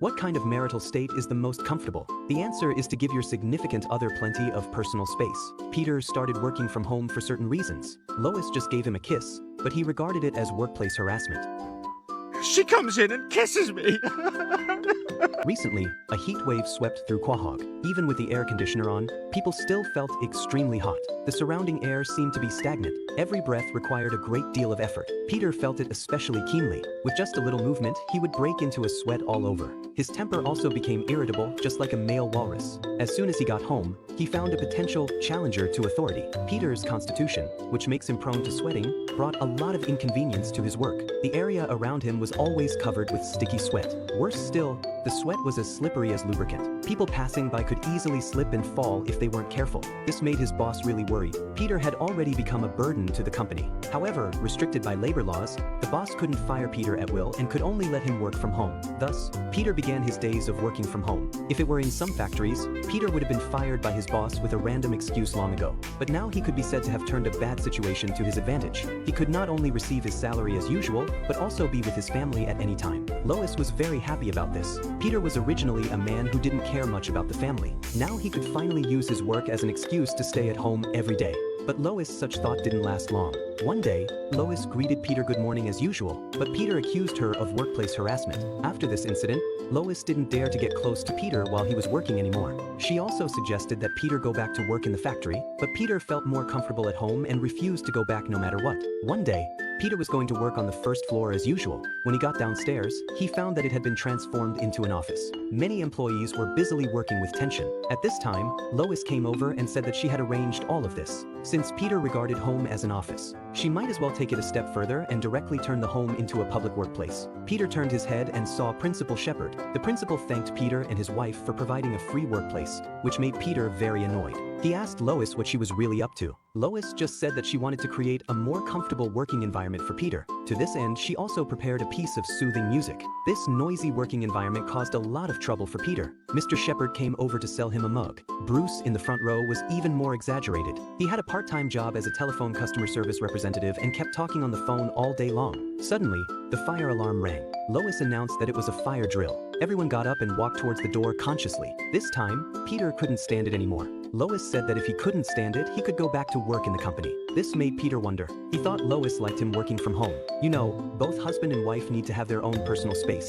What kind of marital state is the most comfortable? The answer is to give your significant other plenty of personal space. Peter started working from home for certain reasons. Lois just gave him a kiss, but he regarded it as workplace harassment. She comes in and kisses me. Recently, a heat wave swept through Quahog. Even with the air conditioner on, people still felt extremely hot. The surrounding air seemed to be stagnant. Every breath required a great deal of effort. Peter felt it especially keenly. With just a little movement, he would break into a sweat all over. His temper also became irritable, just like a male walrus. As soon as he got home, he found a potential challenger to authority. Peter's constitution, which makes him prone to sweating, brought a lot of inconvenience to his work. The area around him was always covered with sticky sweat. Worse still, the sweat was as slippery as lubricant. People passing by could easily slip and fall if they weren't careful. This made his boss really worried. Peter had already become a burden to the company. However, restricted by labor laws, the boss couldn't fire Peter at will and could only let him work from home. Thus, Peter began his days of working from home. If it were in some factories, Peter would have been fired by his boss with a random excuse long ago. But now he could be said to have turned a bad situation to his advantage. He could not only receive his salary as usual, but also be with his family at any time. Lois was very happy about this. Peter was originally a man who didn't care much about the family. Now he could finally use his work as an excuse to stay at home every day. But Lois' such thought didn't last long. One day, Lois greeted Peter good morning as usual, but Peter accused her of workplace harassment. After this incident, Lois didn't dare to get close to Peter while he was working anymore. She also suggested that Peter go back to work in the factory, but Peter felt more comfortable at home and refused to go back no matter what. One day, Peter was going to work on the first floor as usual. When he got downstairs, he found that it had been transformed into an office. Many employees were busily working with tension. At this time, Lois came over and said that she had arranged all of this. Since Peter regarded home as an office, she might as well take it a step further and directly turn the home into a public workplace. Peter turned his head and saw Principal Shepard. The principal thanked Peter and his wife for providing a free workplace, which made Peter very annoyed. He asked Lois what she was really up to. Lois just said that she wanted to create a more comfortable working environment for Peter. To this end, she also prepared a piece of soothing music. This noisy working environment caused a lot of trouble for Peter. Mr. Shepard came over to sell him a mug. Bruce, in the front row, was even more exaggerated. He had a part-time job as a telephone customer service representative and kept talking on the phone all day long. Suddenly, the fire alarm rang. Lois announced that it was a fire drill. Everyone got up and walked towards the door consciously. This time, Peter couldn't stand it anymore. Lois said that if he couldn't stand it, he could go back to work in the company. This made Peter wonder. He thought Lois liked him working from home. You know, both husband and wife need to have their own personal space.